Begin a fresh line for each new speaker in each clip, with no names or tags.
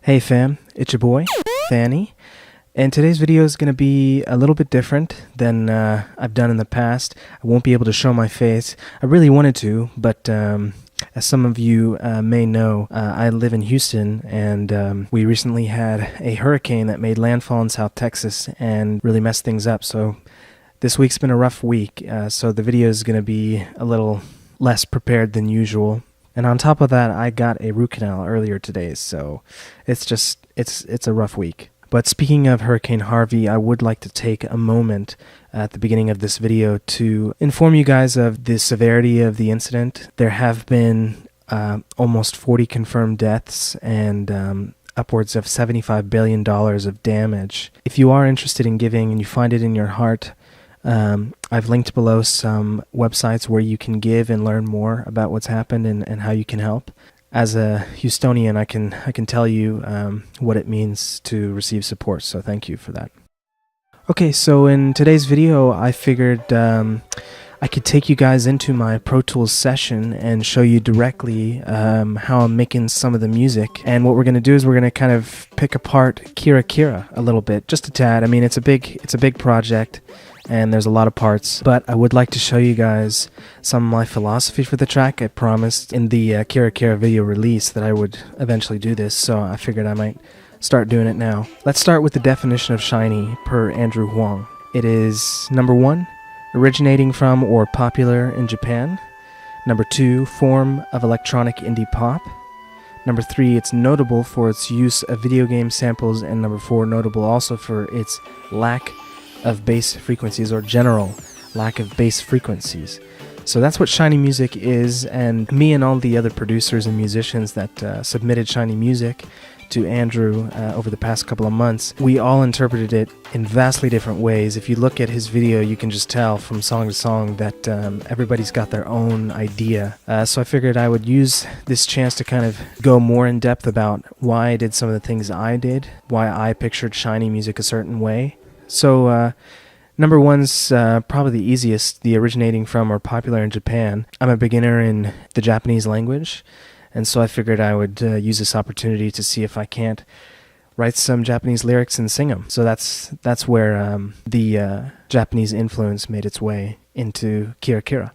Hey fam, it's your boy, Fanny, and today's video is going to be a little bit different than I've done in the past. I won't be able to show my face. I really wanted to, but as some of you may know, I live in Houston, and we recently had a hurricane that made landfall in South Texas and really messed things up. So this week's been a rough week, so the video is going to be a little less prepared than usual. And on top of that, I got a root canal earlier today, so it's a rough week. But speaking of Hurricane Harvey, I would like to take a moment at the beginning of this video to inform you guys of the severity of the incident. There have been almost 40 confirmed deaths and upwards of $75 billion of damage. If you are interested in giving and you find it in your heart, I've linked below some websites where you can give and learn more about what's happened and how you can help. As a Houstonian, I can tell you what it means to receive support, so thank you for that. Okay, so in today's video, I figured I could take you guys into my Pro Tools session and show you directly how I'm making some of the music. And what we're going to do is we're going to kind of pick apart Kirakira a little bit, just a tad. I mean, it's a big project, and there's a lot of parts, but I would like to show you guys some of my philosophy for the track. I promised in the Kirakira video release that I would eventually do this, so I figured I might start doing it now. Let's start with the definition of shiny per Andrew Huang. It is, number 1, originating from or popular in Japan. Number 2, form of electronic indie pop. Number 3, it's notable for its use of video game samples. And number 4, notable also for its lack of bass frequencies, or general lack of bass frequencies. So that's what shiny music is, and me and all the other producers and musicians that submitted shiny music to Andrew over the past couple of months, we all interpreted it in vastly different ways. If you look at his video, you can just tell from song to song that everybody's got their own idea. So I figured I would use this chance to kind of go more in depth about why I did some of the things I did, why I pictured shiny music a certain way. So number 1's probably the easiest, the originating from or popular in Japan. I'm a beginner in the Japanese language, and so I figured I would use this opportunity to see if I can't write some Japanese lyrics and sing them. So that's where the Japanese influence made its way into Kirakira.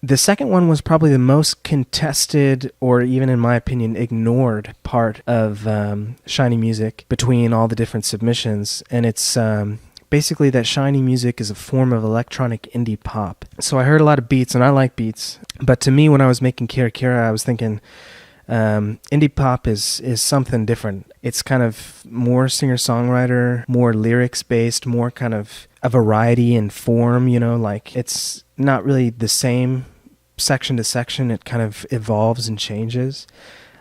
The second one was probably the most contested, or even in my opinion ignored, part of shiny music between all the different submissions, and it's basically that shiny music is a form of electronic indie pop. So I heard a lot of beats, and I like beats, but to me when I was making Kirakira, I was thinking indie pop is something different. It's kind of more singer-songwriter, more lyrics-based, more kind of a variety in form, you know, like it's not really the same section to section. It kind of evolves and changes.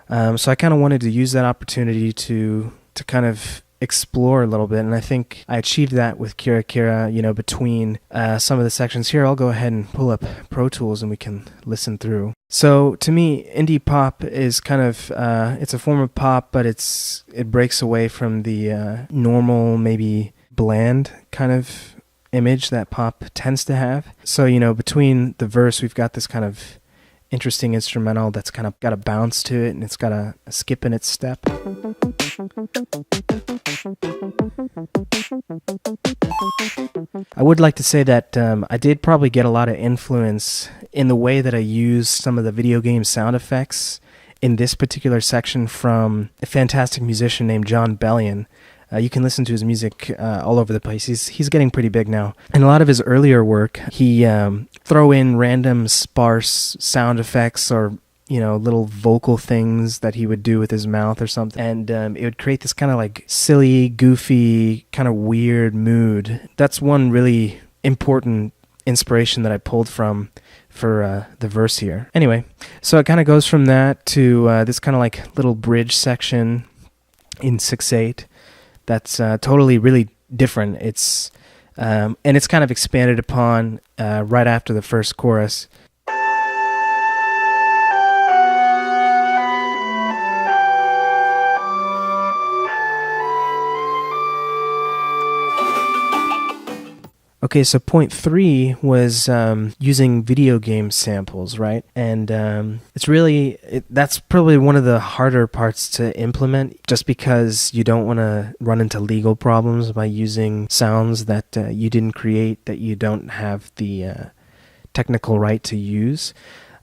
So I kind of wanted to use that opportunity to kind of explore a little bit, and I think I achieved that with Kirakira, you know, between some of the sections. Here, I'll go ahead and pull up Pro Tools and we can listen through. So to me, indie pop is kind of, it's a form of pop, but it breaks away from the normal, maybe bland kind of image that pop tends to have. So, you know, between the verse, we've got this kind of interesting instrumental that's kind of got a bounce to it, and it's got a skip in its step. I would like to say that I did probably get a lot of influence in the way that I use some of the video game sound effects in this particular section from a fantastic musician named John Bellion. You can listen to his music all over the place. He's getting pretty big now. In a lot of his earlier work, he throw in random sparse sound effects, or you know, little vocal things that he would do with his mouth or something, and it would create this kind of like silly, goofy, kind of weird mood. That's one really important inspiration that I pulled from for the verse here. Anyway, so it kind of goes from that to this kind of like little bridge section in 6/8. That's totally really different. It's and it's kind of expanded upon right after the first chorus. Okay, so point 3 was using video game samples, right? And that's probably one of the harder parts to implement, just because you don't want to run into legal problems by using sounds that you didn't create, that you don't have the technical right to use.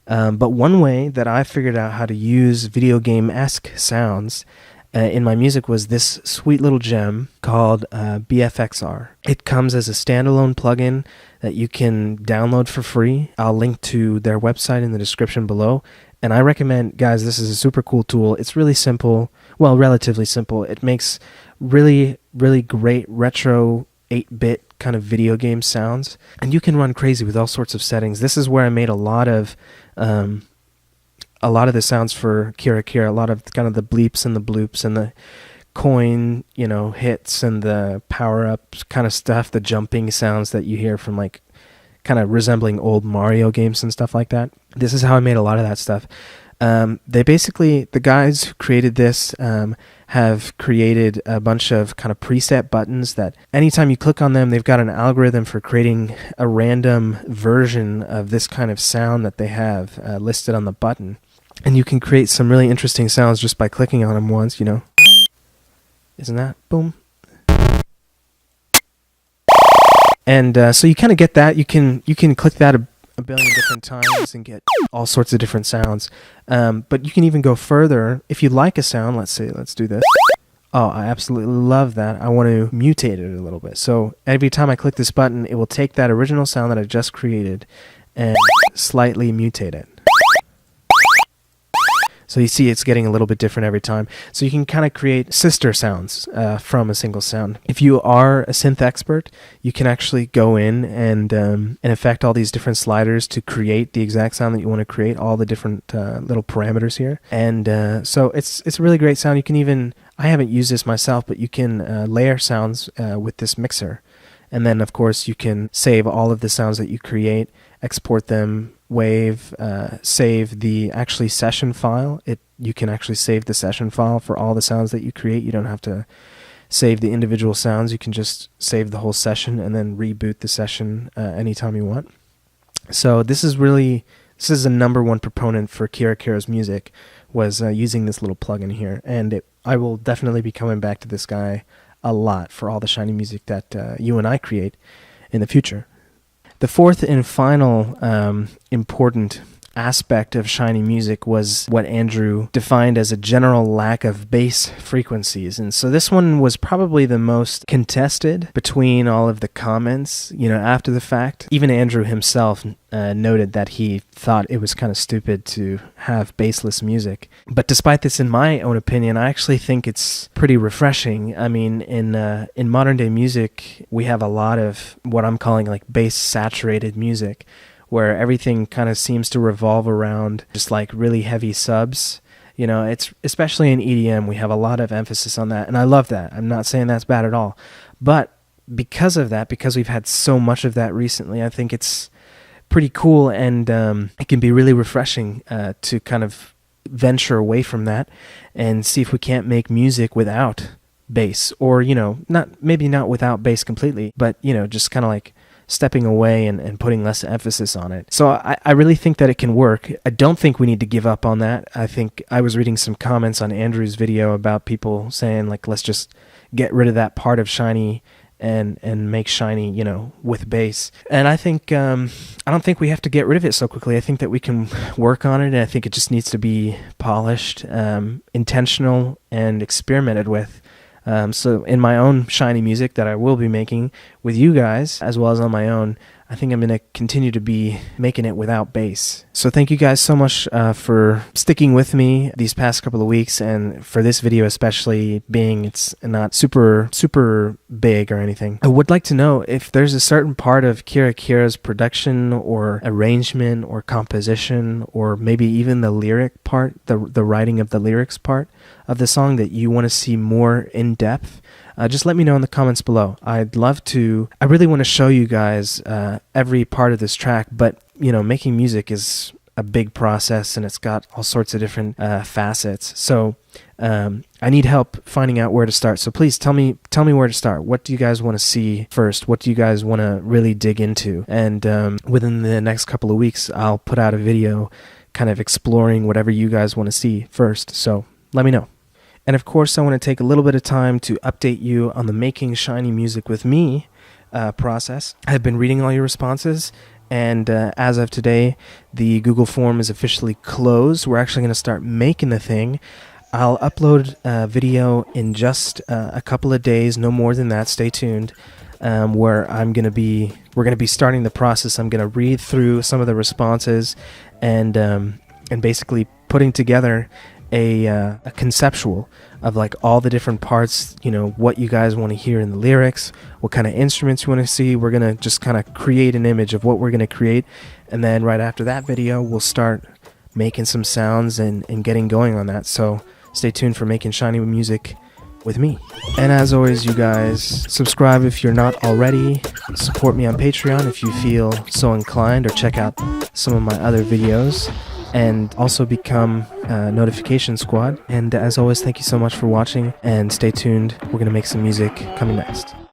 But one way that I figured out how to use video game-esque sounds in my music was this sweet little gem called BFXR. It comes as a standalone plugin that you can download for free. I'll link to their website in the description below. And I recommend, guys, this is a super cool tool. It's really simple, well, relatively simple. It makes really, really great retro 8-bit kind of video game sounds. And you can run crazy with all sorts of settings. This is where I made a lot of the sounds for Kirakira, a lot of kind of the bleeps and the bloops and the coin, hits and the power-ups kind of stuff, the jumping sounds that you hear from like kind of resembling old Mario games and stuff like that. This is how I made a lot of that stuff. The guys who created this have created a bunch of kind of preset buttons that anytime you click on them, they've got an algorithm for creating a random version of this kind of sound that they have listed on the button. And you can create some really interesting sounds just by clicking on them once, Isn't that? Boom. And so you kind of get that. You can click that a billion different times and get all sorts of different sounds. But you can even go further. If you like a sound, let's do this. Oh, I absolutely love that. I want to mutate it a little bit. So every time I click this button, it will take that original sound that I just created and slightly mutate it. So you see it's getting a little bit different every time. So you can kind of create sister sounds from a single sound. If you are a synth expert, you can actually go in and affect all these different sliders to create the exact sound that you want to create, all the different little parameters here. And so it's a really great sound. You can even, I haven't used this myself, but you can layer sounds with this mixer. And then, of course, you can save all of the sounds that you create, export them, save the actually session file. You can actually save the session file for all the sounds that you create. You don't have to save the individual sounds. You can just save the whole session and then reboot the session anytime you want. So this is the number one proponent for Kirakira's music, was using this little plugin here. And I will definitely be coming back to this guy a lot for all the shiny music that you and I create in the future. The fourth and final important aspect of shiny music was what Andrew defined as a general lack of bass frequencies. And so this one was probably the most contested between all of the comments, after the fact. Even Andrew himself noted that he thought it was kind of stupid to have bassless music. But despite this, in my own opinion, I actually think it's pretty refreshing. I mean, in modern day music, we have a lot of what I'm calling like bass saturated music, where everything kind of seems to revolve around just like really heavy subs. It's especially in EDM, we have a lot of emphasis on that, and I love that. I'm not saying that's bad at all. But because of that, because we've had so much of that recently, I think it's pretty cool, and it can be really refreshing to kind of venture away from that and see if we can't make music without bass, or, maybe not without bass completely, but, just kind of like stepping away and putting less emphasis on it. So I really think that it can work. I don't think we need to give up on that. I think I was reading some comments on Andrew's video about people saying, like, let's just get rid of that part of shiny and make shiny, with bass. And I think I don't think we have to get rid of it so quickly. I think that we can work on it, and I think it just needs to be polished, intentional, and experimented with. So in my own shiny music that I will be making with you guys, as well as on my own, I think I'm going to continue to be making it without bass. So thank you guys so much for sticking with me these past couple of weeks, and for this video especially, being it's not super big or anything. I would like to know if there's a certain part of Kirakira's production or arrangement or composition, or maybe even the lyric part, the writing of the lyrics part of the song, that you want to see more in depth. Just let me know in the comments below. I really want to show you guys every part of this track, but making music is a big process, and it's got all sorts of different facets. So I need help finding out where to start. So please tell me where to start. What do you guys want to see first? What do you guys want to really dig into? And within the next couple of weeks, I'll put out a video kind of exploring whatever you guys want to see first. So let me know. And of course, I want to take a little bit of time to update you on the Making Shiny Music with Me process. I've been reading all your responses, and as of today, the Google form is officially closed. We're actually going to start making the thing. I'll upload a video in just a couple of days, no more than that. Stay tuned. Where we're going to be starting the process. I'm going to read through some of the responses, and basically putting together a conceptual of like all the different parts, what you guys want to hear in the lyrics, what kind of instruments you want to see. We're going to just kind of create an image of what we're going to create, and then right after that video we'll start making some sounds and getting going on that. So stay tuned for Making Shiny Music with me. And as always, you guys, subscribe if you're not already, support me on Patreon if you feel so inclined, or check out some of my other videos, and also become Notification Squad. And as always, thank you so much for watching, and stay tuned. We're going to make some music coming next.